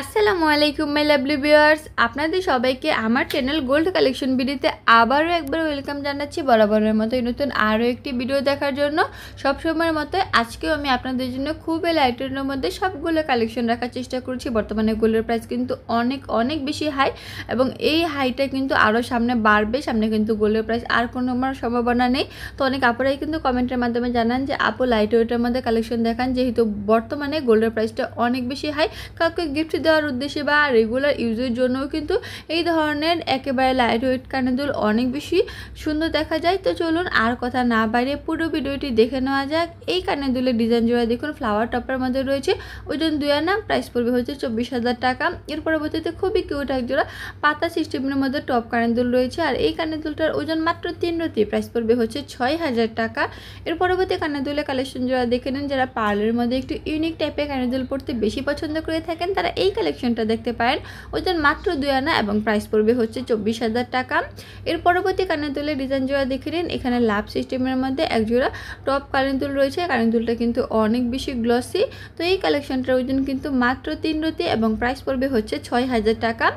আসসালামু আলাইকুম my lovely viewers, আপনাদের সবাইকে আমার চ্যানেল গোল্ড কালেকশন ভিডিওতে আবারও একবার ওয়েলকাম জানাচ্ছি। বরাবরের মতো নতুন আরও একটি ভিডিও দেখার জন্য সবসময়ের মতো আজকেও আমি আপনাদের জন্য খুবই লাইটের মধ্যে সবগুলো কালেকশন রাখার চেষ্টা করছি। বর্তমানে গোল্ডের প্রাইস কিন্তু অনেক বেশি হাই এবং এই হাইটা কিন্তু আরও সামনে বাড়বে। সামনে কিন্তু গোল্ডের প্রাইস আর কোনো সম্ভাবনা নেই। তো অনেক আপুরাই কিন্তু কমেন্টের মাধ্যমে জানান যে আপু লাইট ওয়েটের মধ্যে কালেকশন দেখান, যেহেতু বর্তমানে গোল্ডের প্রাইসটা অনেক বেশি হাই। কাউকে গিফট দেওয়ার উদ্দেশ্যে বা রেগুলার ইউজের জন্যও কিন্তু এই ধরনের একেবারে লাইট ওয়েট কানের দুল অনেক বেশি সুন্দর দেখা যায়। তো চলুন আর কথা না বাইরে পুরো ভিডিওটি দেখে নেওয়া যাক। এই কানের দুলের ডিজাইন জোড়া দেখুন, ফ্লাওয়ার টপের মধ্যে রয়েছে, ওজন 2 আনা, প্রাইস পড়বে হচ্ছে 24,000 টাকা। এর পরবর্তীতে খুবই কিউট এক জোড়া পাতা সিস্টেমের মধ্যে টপ কানের দুল রয়েছে, আর এই কানের দুলটার ওজন মাত্র 3 রতি, প্রাইস পড়বে হচ্ছে 6,000 টাকা। এর পরবর্তী কানের দুলের কালেকশন জোড়া দেখে নেন। যারা পার্লের মধ্যে একটু ইউনিক টাইপের কানের দুল পড়তে বেশি পছন্দ করে থাকেন তারা এই কালেকশনটা দেখতে পারেন। ওজন মাত্র 2 আনা এবং প্রাইস পড়বে হচ্ছে 24,000 টাকা। এর পরবর্তী কানের দুলের ডিজাইন জোড়া দেখে নিন। এখানে লাভ সিস্টেমের মধ্যে এক জোড়া টপ কানের দুল রয়েছে। কানের দুলটা কিন্তু অনেক বেশি গ্লসি। তো এই কালেকশনটার ওজন কিন্তু মাত্র 3 রতি এবং প্রাইস পড়বে হচ্ছে 6,000 টাকা।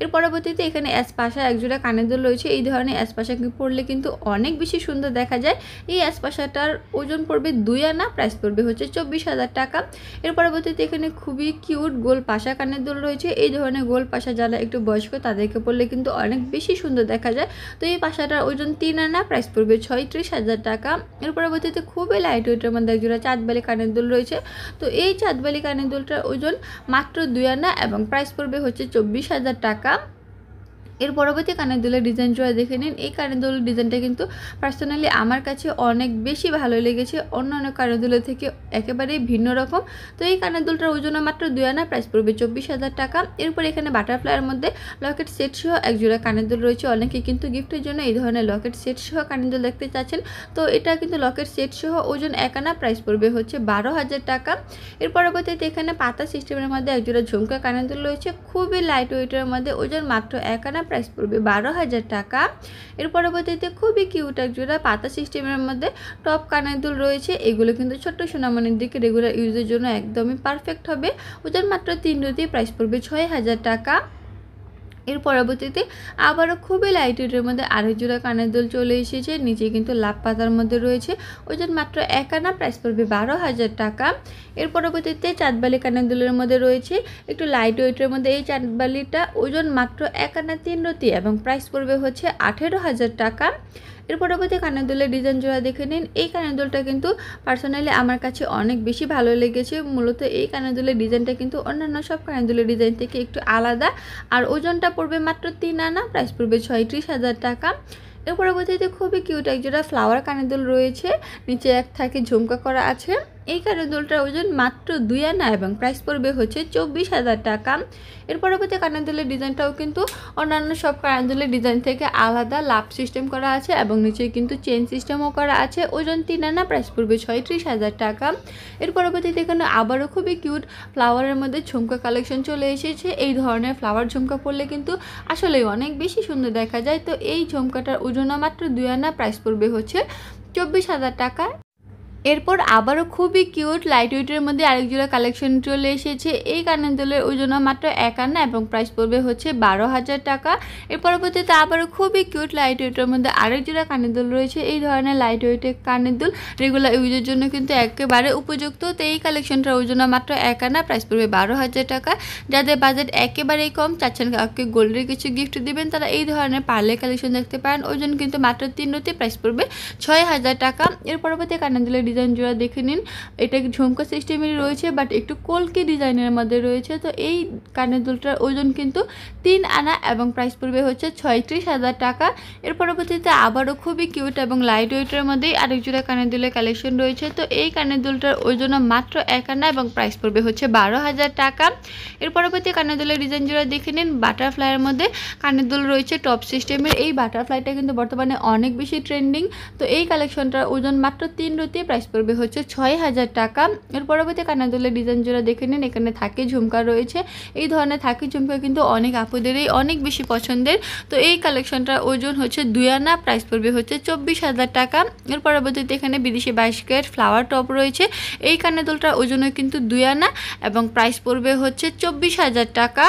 এর পরবর্তীতে এখানে অ্যাসপাশা একজোড়া কানের দুল রয়েছে। এই ধরনের অ্যাসপাশা পরলে কিন্তু অনেক বেশি সুন্দর দেখা যায়। এই অ্যাসপাশাটার ওজন পড়বে 2 আনা, প্রাইস পড়বে হচ্ছে 24,000 টাকা। এর পরবর্তীতে এখানে খুবই কিউট গোল পাশা কানের দুল রয়েছে। এই ধরনের গোল পাশা যারা একটু বয়স্ক তাদেরকে পরলে কিন্তু অনেক বেশি সুন্দর দেখা যায়। তো এই পাশাটার ওজন 3 আনা, প্রাইস পড়বে 36,000 টাকা। এর পরবর্তীতে খুবই লাইট ওয়েটের মধ্যে একজোড়া চাঁদবালি কানের দুল রয়েছে। তো এই চাঁদবালি কানের দুলটার ওজন মাত্র 2 আনা এবং প্রাইস পড়বে হচ্ছে 24,000 টাকা। এর পরবর্তী কানের দুলের ডিজাইন জোড়া দেখে নিন। এই কানের দুলের ডিজাইনটা কিন্তু পার্সোনালি আমার কাছে অনেক বেশি ভালো লেগেছে, অন্যান্য কানের দুলের থেকে একেবারেই ভিন্ন রকম। তো এই কানের দুলটার ওজন মাত্র 2 আনা, প্রাইস পড়বে 24,000 টাকা। এরপর এখানে বাটারফ্লাইয়ের মধ্যে লকেট সেট সহ এক জোড়া কানের দুল রয়েছে। অনেকে কিন্তু গিফটের জন্য এই ধরনের লকেট সেট সহ কানের দুল দেখতে চাচ্ছেন। তো এটা কিন্তু লকেট সেট সহ ওজন 1 আনা, প্রাইস পড়বে হচ্ছে 12,000 টাকা। এর পরবর্তীতে এখানে পাতা সিস্টেমের মধ্যে এক জোড়া ঝুমকা কানের দুল রয়েছে, খুবই লাইট ওয়েটের মধ্যে, ওজন মাত্র 1 আনা, প্রাইস পড়বে 12,000 টাকা। এর পরবর্তীতে খুবই কিউট এক জোড়া পাতা সিস্টেমের মধ্যে টপ কানের দুল রয়েছে। এগুলো কিন্তু ছোট্ট সোনামণির দিকে রেগুলার ইউজের জন্য একদমই পারফেক্ট হবে। ওজন মাত্র 3 রতি, প্রাইস পড়বে 6,000 টাকা। এর পরবর্তীতে আবারও খুবই লাইট ওয়েটের মধ্যে আরেক জোড়া কানের দুল চলে এসেছে। নিচে কিন্তু লাভ পাতার মধ্যে রয়েছে, ওজন মাত্র 1 আনা, প্রাইস পড়বে 12,000 টাকা। এর পরবর্তীতে চাঁদবালি কানের দুলের মধ্যে রয়েছে একটু লাইট ওয়েটের মধ্যে। এই চাঁদবালিটা ওজন মাত্র 1 আনা 3 রতি এবং প্রাইস পড়বে হচ্ছে 18,000 টাকা। এর পরবর্তী কানের দুলের ডিজাইন জোড়া দেখে নিন। এই কানের দুলটা কিন্তু পার্সোনালি আমার কাছে অনেক বেশি ভালো লেগেছে। মূলত এই কানের দুলের ডিজাইনটা কিন্তু অন্যান্য সব কানের দুলের ডিজাইন থেকে একটু আলাদা, আর ওজনটা পড়বে মাত্র 3 আনা, প্রাইস পড়বে 36,000 টাকা। এর পরবর্তীতে খুবই কিউট একজোড়া ফ্লাওয়ার কানের দুল রয়েছে, নিচে এক থাকে ঝুমকা করা আছে। এই কানের দুলটার ওজন মাত্র 2 আনা এবং প্রাইস পড়বে হচ্ছে 24,000 টাকা। এর পরবর্তী কানের দুলের ডিজাইনটাও কিন্তু অন্যান্য সব কানের দুলের ডিজাইন থেকে আলাদা, লাভ সিস্টেম করা আছে এবং নিচে কিন্তু চেন সিস্টেমও করা আছে। ওজন 3 আনা, প্রাইস পড়বে 36,000 টাকা। এর পরবর্তীতে এখানে আবারও খুবই কিউট ফ্লাওয়ারের মধ্যে ঝুমকা কালেকশন চলে এসেছে। এই ধরনের ফ্লাওয়ার ঝুমকা পরলে কিন্তু আসলেই অনেক বেশি সুন্দর দেখা যায়। তো এই ঝুমকাটার ওজন মাত্র 2 আনা, প্রাইস পড়বে হচ্ছে 24,000 টাকা। এরপর আবারও খুবই কিউট লাইট ওয়েটের মধ্যে আরেক জোড়া কালেকশন চলে এসেছে। এই কানের দুলের ওজন মাত্র 1 আনা এবং প্রাইস পড়বে হচ্ছে 12,000 টাকা। এর পরবর্তীতে আবারও খুবই কিউট লাইট ওয়েটের মধ্যে আরেক জোড়া কানের দুল রয়েছে। এই ধরনের লাইট ওয়েটের কানের দুল রেগুলার ইউজের জন্য কিন্তু একেবারে উপযুক্ত। তো এই কালেকশনটার ওজন মাত্র 1 আনা, প্রাইস পড়বে 12,000 টাকা। যাদের বাজেট একেবারেই কম, চাচ্ছেন কাউকে গোল্ডের কিছু গিফট দিবেন, তারা এই ধরনের পার্লের কালেকশন দেখতে পারেন। ওজন কিন্তু মাত্র 3 রতি, প্রাইস পড়বে 6,000 টাকা। এর পরবর্তী কানের দুলের ডিজাইন জোড়া দেখে নিন। এটা ঝুমকা সিস্টেমের রয়েছে, বাট একটু কলকি ডিজাইনের মধ্যে রয়েছে। তো এই কানের দুলটার ওজন কিন্তু 3 আনা এবং প্রাইস পড়বে হচ্ছে 36,000 টাকা। এর পরবর্তীতে আবারও খুবই কিউট এবং লাইট ওয়েটের মধ্যেই আরেক জোড়া কানের দুলের কালেকশন রয়েছে। তো এই কানের দুলটার ওজন মাত্র 1 আনা এবং প্রাইস পড়বে হচ্ছে 12,000 টাকা। এর পরবর্তী কানের দুলের ডিজাইন জোড়া দেখে নিন। বাটারফ্লাইয়ের মধ্যে কানের দুল রয়েছে টপ সিস্টেমের। এই বাটারফ্লাইটা কিন্তু বর্তমানে অনেক বেশি ট্রেন্ডিং। তো এই কালেকশনটার ওজন মাত্র 3 রতি, প্রাইস প্রাইস পড়বে হচ্ছে 6000 টাকা। এর পরবর্তী কানের দুলের ডিজাইন জোড়া দেখে নিন। এখানে থাকি ঝুমকা রয়েছে। এই ধরনের থাকি ঝুমকা কিন্তু অনেক আপুদেরই অনেক বেশি পছন্দের। তো এই কালেকশনটার ওজন হচ্ছে 2 আনা, প্রাইস পড়বে হচ্ছে 24000 টাকা। এর পরবর্তীতে এখানে বিদেশি 22 ক্যারেট ফ্লাওয়ার টপ রয়েছে। এই কানের দুলটার ওজনও কিন্তু 2 আনা এবং প্রাইস পড়বে হচ্ছে 24000 টাকা।